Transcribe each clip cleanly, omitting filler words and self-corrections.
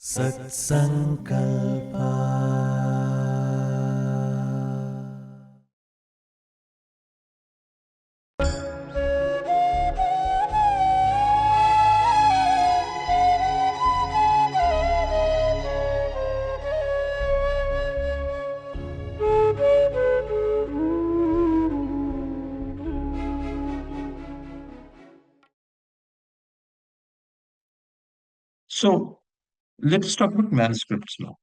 Satsankalpa. So let's talk about manuscripts now.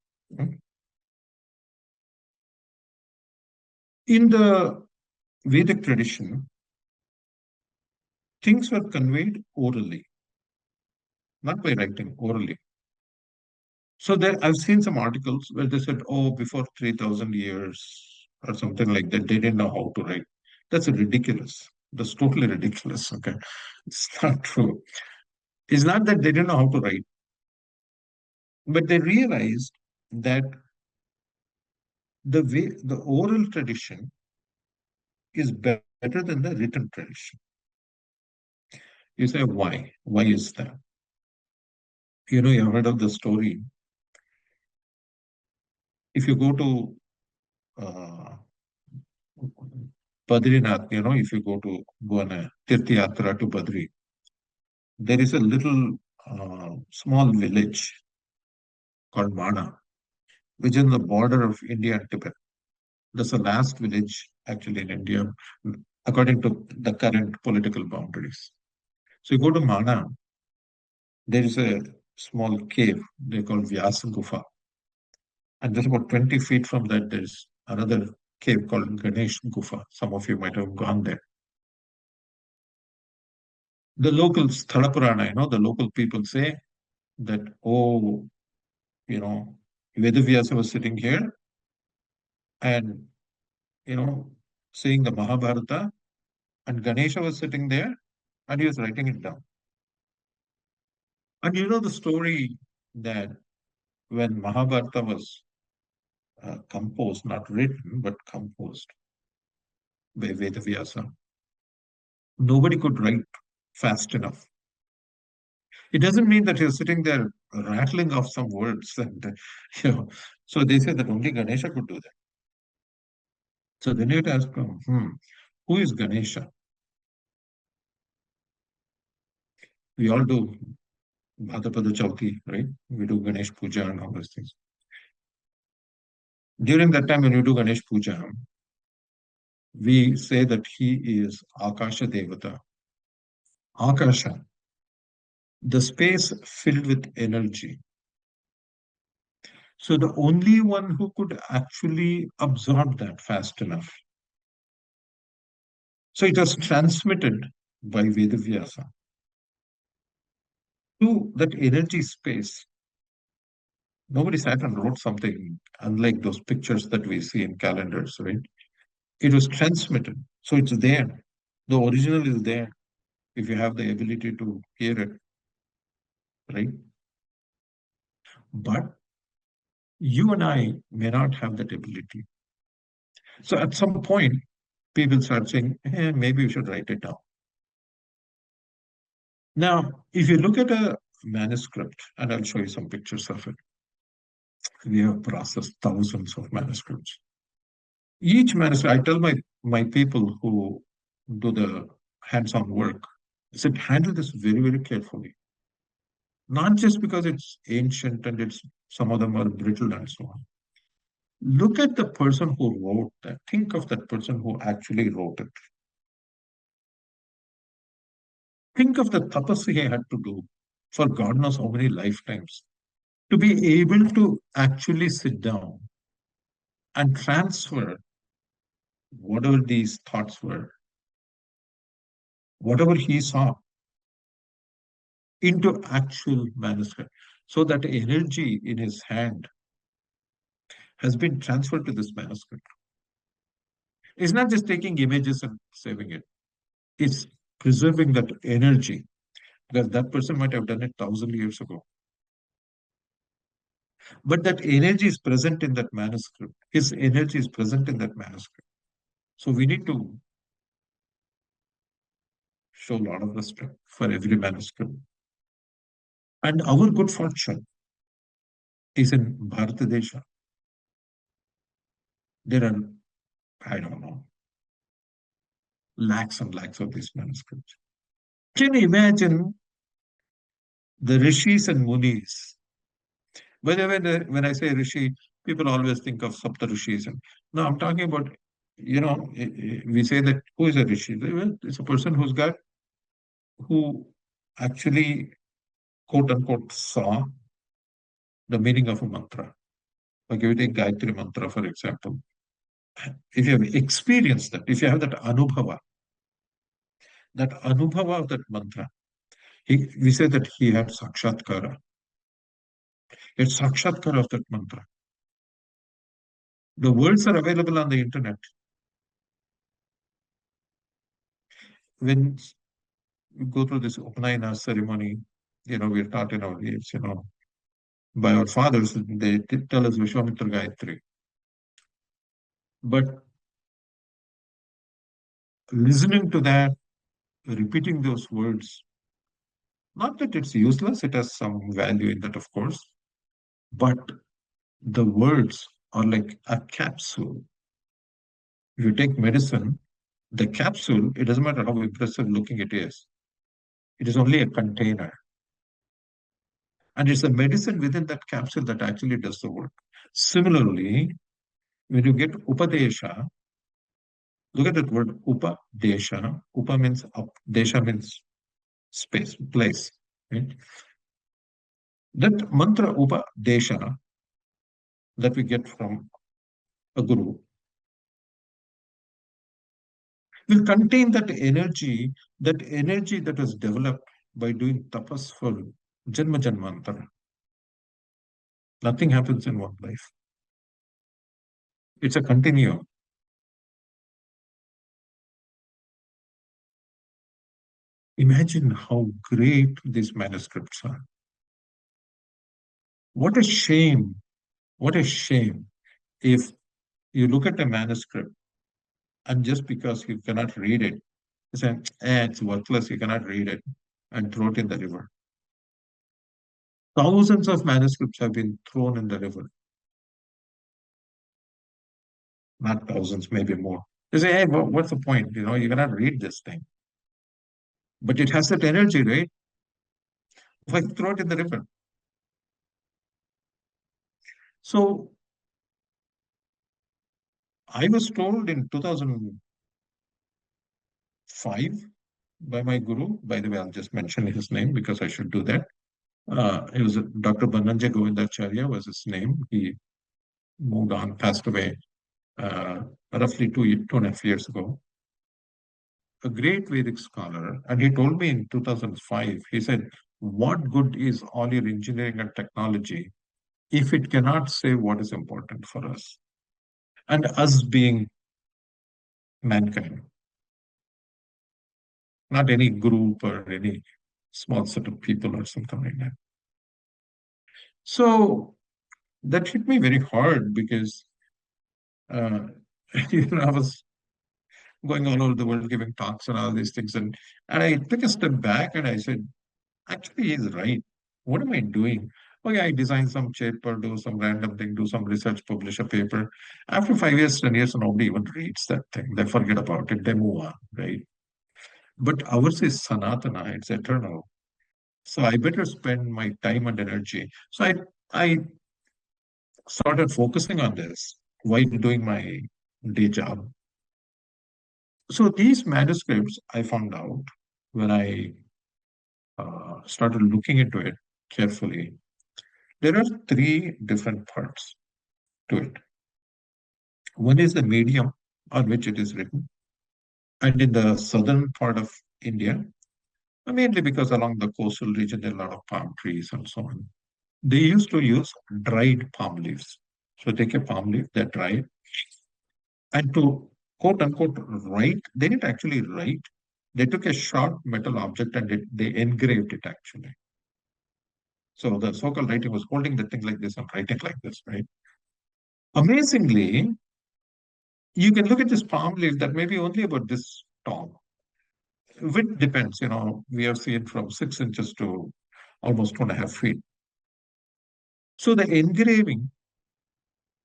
In the Vedic tradition, things were conveyed orally, not by writing, orally. So there, I've seen some articles where they said, oh, before 3,000 years or something like that, they didn't know how to write. That's ridiculous. That's totally ridiculous. Okay. It's not true. It's not that they didn't know how to write, but they realized that the oral tradition is better than the written tradition. You say, why? Why is that? You've heard of the story. If you go to uh, Badrinath, if you go on a Tirthi Yatra to Badri, there is a little small village called Mana, which is on the border of India and Tibet. That's the last village actually in India, according to the current political boundaries. So you go to Mana, there is a small cave they call Vyasa Gufa. And just about 20 feet from that, there's another cave called Ganesh Gufa. Some of you might have gone there. The local Sthala Purana, the local people say that, oh, Vedavyasa was sitting here and, you know, saying the Mahabharata, and Ganesha was sitting there and he was writing it down. And you know the story that when Mahabharata was composed, not written, but composed by Vedavyasa, nobody could write fast enough. It doesn't mean that you're sitting there rattling off some words, and so they say that only Ganesha could do that. So then you have to ask, who is Ganesha? We all do Bhadapada Chauthi, right? We do Ganesh Puja and all those things. During that time when you do Ganesh Puja, we say that he is Akasha Devata. Akasha, the space filled with energy. So the only one who could actually absorb that fast enough. So it was transmitted by Vedavyasa to that energy space. Nobody sat and wrote something unlike those pictures that we see in calendars, right? It was transmitted. So it's there. The original is there if you have the ability to hear it, right? But you and I may not have that ability. So at some point, people start saying, maybe we should write it down. Now, if you look at a manuscript, and I'll show you some pictures of it, we have processed thousands of manuscripts. Each manuscript, I tell my people who do the hands-on work, I said, handle this very, very carefully. Not just because it's ancient and it's some of them are brittle and so on. Look at the person who wrote that. Think of that person who actually wrote it. Think of the tapasya he had to do for God knows how many lifetimes to be able to actually sit down and transfer whatever these thoughts were, whatever he saw, into actual manuscript. So that energy in his hand has been transferred to this manuscript. It's not just taking images and saving it. It's preserving that energy because that person might have done it 1,000 years ago. But that energy is present in that manuscript. His energy is present in that manuscript. So we need to show a lot of respect for every manuscript. And our good fortune is in Bharatadesha. There are, I don't know, lakhs and lakhs of these manuscripts. Can you imagine the rishis and munis? By the way, when I say rishi, people always think of Sapta rishis. And no, I'm talking about, we say that who is a rishi? Well, it's a person who actually, quote unquote, saw the meaning of a mantra. Like if you take Gayatri mantra, for example, if you have experienced that, if you have that anubhava of that mantra, we say that he had sakshatkara. It's sakshatkara of that mantra. The words are available on the internet. When we go through this Upanayana ceremony, we're taught in our lives, by our fathers, they tell us Vishwamitra Gayatri. But listening to that, repeating those words, not that it's useless, it has some value in that, of course, but the words are like a capsule. If you take medicine, the capsule, it doesn't matter how impressive looking it is only a container. And it's the medicine within that capsule that actually does the work. Similarly, when you get Upadesha, look at that word Upadesha. Upa means up, Desha means space, place. Right? That mantra Upadesha that we get from a guru will contain that energy that was developed by doing tapas for Janma Janmantara. Nothing happens in one life. It's a continuum. Imagine how great these manuscripts are. What a shame. What a shame if you look at a manuscript and just because you cannot read it, you say, it's worthless, you cannot read it, and throw it in the river. Thousands of manuscripts have been thrown in the river. Not thousands, maybe more. You say, hey, what's the point? You cannot read this thing. But it has that energy, right? Why throw it in the river? So I was told in 2005 by my guru, by the way, I'll just mention his name because I should do that. It was Dr. Bananja Govindacharya was his name. He moved on, passed away roughly 2.5 years ago. A great Vedic scholar, and he told me in 2005, he said, what good is all your engineering and technology if it cannot say what is important for us? And us being mankind, not any group or any small set of people or something like that. So that hit me very hard because uh, I was going all over the world giving talks and all these things. And I took a step back and I said, actually, he's right. What am I doing? Okay, I design some paper, do some random thing, do some research, publish a paper. After 5 years, 10 years, nobody even reads that thing. They forget about it. They move on, right? But ours is Sanatana, it's eternal. So I better spend my time and energy. So I started focusing on this while doing my day job. So these manuscripts, I found out when I started looking into it carefully, there are three different parts to it. One is the medium on which it is written, and in the southern part of India, mainly because along the coastal region there are a lot of palm trees and so on. They used to use dried palm leaves. So take a palm leaf, they dry it, and to quote unquote write, they didn't actually write. They took a sharp metal object and they engraved it actually. So the so-called writing was holding the thing like this and writing like this, right? Amazingly, you can look at this palm leaf that may be only about this tall. Width depends, we have seen from 6 inches to almost 2.5 feet. So the engraving,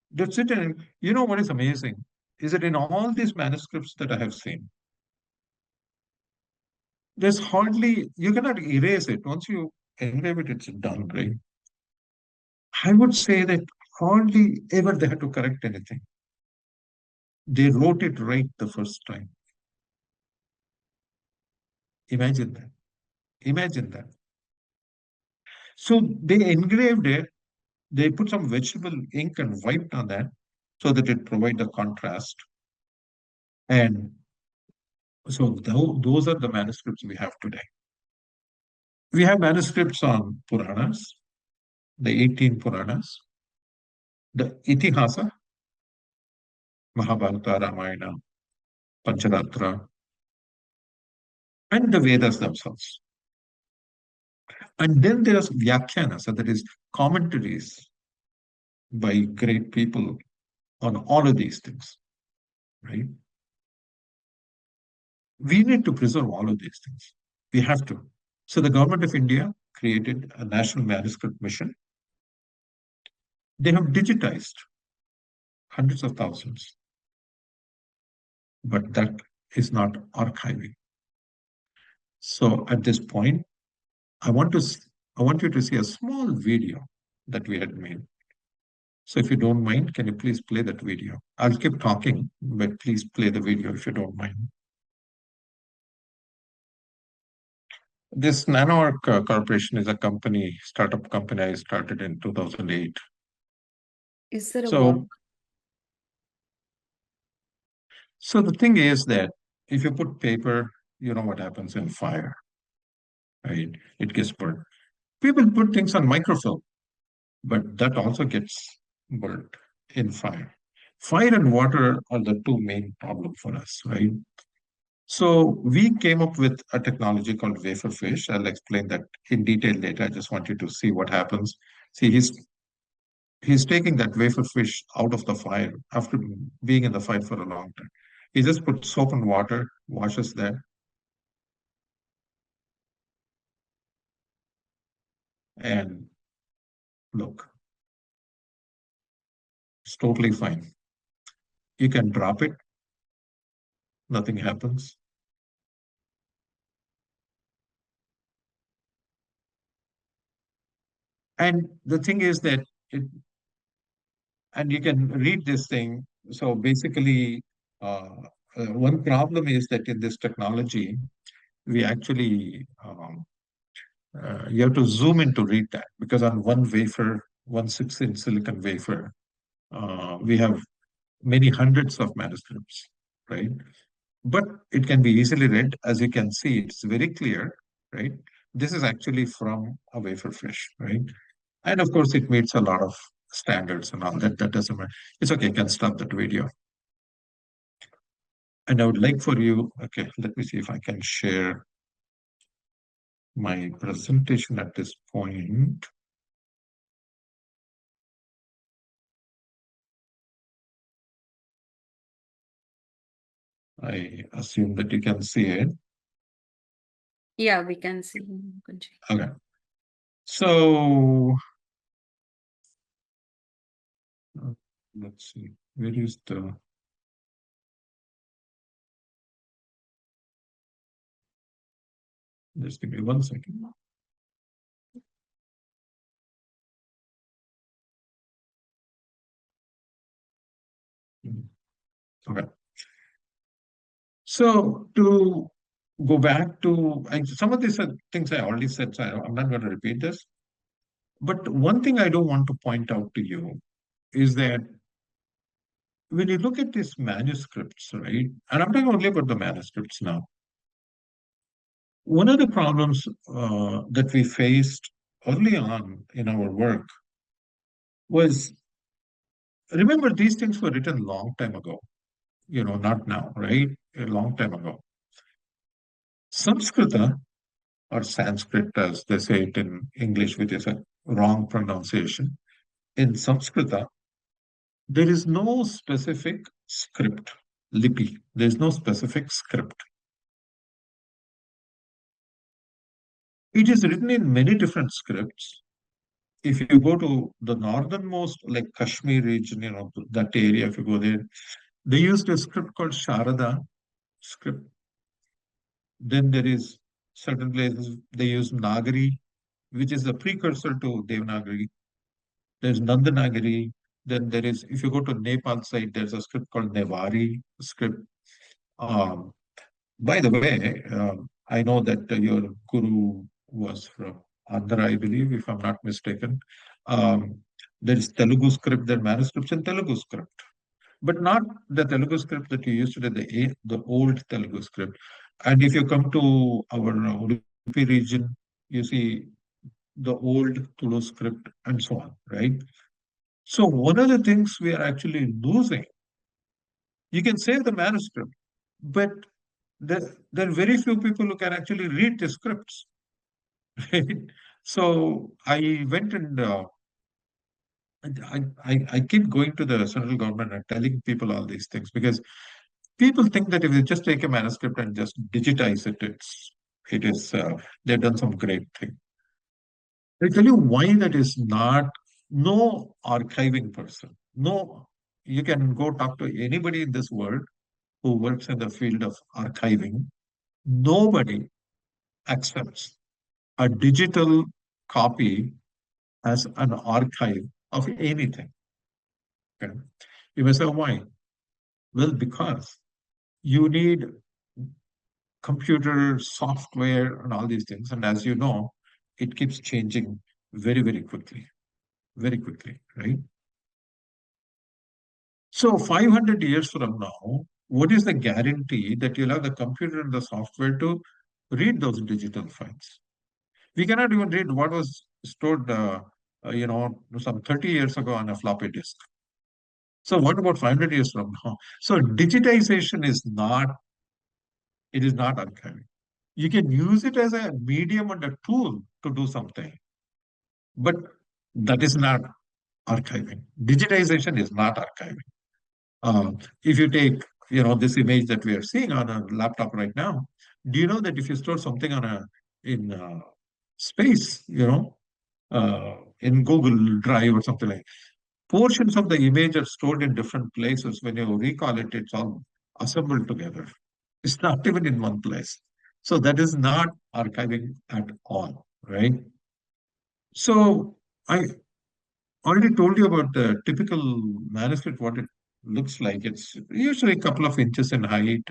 that's it. And you know what is amazing is that in all these manuscripts that I have seen, there's hardly, you cannot erase it. Once you engrave it, it's done, right? I would say that hardly ever they had to correct anything. They wrote it right the first time. Imagine that. Imagine that. So they engraved it, they put some vegetable ink and wiped on that so that it provide the contrast. And so those are the manuscripts we have today. We have manuscripts on Puranas, the 18 Puranas, the Itihasa, Mahabharata, Ramayana, Pancharatra, and the Vedas themselves. And then there's Vyakhyanas, so that is commentaries by great people on all of these things, right? We need to preserve all of these things. We have to. So the government of India created a national manuscript mission. They have digitized hundreds of thousands, but that is not archiving. So at this point, I want to I want you to see a small video that we had made. So if you don't mind, can you please play that video? I'll keep talking, but please play the video if you don't mind. This NanoArc Corporation is a company, startup company I started in 2008. Is there a work? So the thing is that if you put paper, you know what happens in fire, right? It gets burned. People put things on microfilm, but that also gets burnt in fire. Fire and water are the two main problems for us, right? So we came up with a technology called wafer fish. I'll explain that in detail later. I just want you to see what happens. See, he's taking that wafer fish out of the fire after being in the fire for a long time. He just puts soap and water, washes that, and look, it's totally fine. You can drop it, nothing happens. And the thing is that and you can read this thing. So basically, one problem is that in this technology, we actually you have to zoom in to read that because on one wafer, 1/6-inch silicon wafer, we have many hundreds of manuscripts, right? But it can be easily read. As you can see, it's very clear, right? This is actually from a wafer fish, right? And of course, it meets a lot of standards and all that. That doesn't matter. It's okay. You can stop that video. And I would like for you, okay, let me see if I can share my presentation at this point. I assume that you can see it. Yeah, we can see. Okay. So let's see, where is the just give me 1 second. Okay. So to go back to some of these things I already said, so I'm not going to repeat this. But one thing I don't want to point out to you is that when you look at these manuscripts, right, and I'm talking only about the manuscripts now, one of the problems that we faced early on in our work was, remember, these things were written long time ago, not now, right? A long time ago. Samskrita or Sanskrit, as they say it in English, which is a wrong pronunciation. In Samskrita, there is no specific script, lipi. There is no specific script. It is written in many different scripts if you go to the northernmost, like Kashmir region, that area, if you go there, they used a script called Sharada script. Then there is certain places they use Nagari, which is the precursor to Devanagari. There's Nandanagari. Then there is, if you go to Nepal side, there's a script called Nevari script. Um, by the way, I know that your guru was from Andhra, I believe, if I'm not mistaken. Um, there is Telugu script, there are manuscripts in Telugu script, but not the Telugu script that you used to the old Telugu script. And if you come to our Udupi region, you see the old Tulu script and so on, right? So one of the things we are actually losing, you can save the manuscript, but there are very few people who can actually read the scripts. Right? So I went and I keep going to the central government and telling people all these things because people think that if they just take a manuscript and just digitize it, they've done some great thing. I tell you why that is not. No archiving person, no, you can go talk to anybody in this world who works in the field of archiving. Nobody accepts a digital copy as an archive of anything. Okay? You may say, why? Well, because you need computer software and all these things. And as you know, it keeps changing very quickly, right? So 500 years from now, what is the guarantee that you'll have the computer and the software to read those digital files? We cannot even read what was stored, some 30 years ago on a floppy disk. So what about 500 years from now? So digitization it is not archiving. You can use it as a medium and a tool to do something, but that is not archiving. Digitization is not archiving. If you take, this image that we are seeing on a laptop right now, do you know that if you store something in space, in Google Drive or something like, portions of the image are stored in different places. When you recall it, it's all assembled together. It's not even in one place. So that is not archiving at all, right? So I already told you about the typical manuscript, what it looks like. It's usually a couple of inches in height.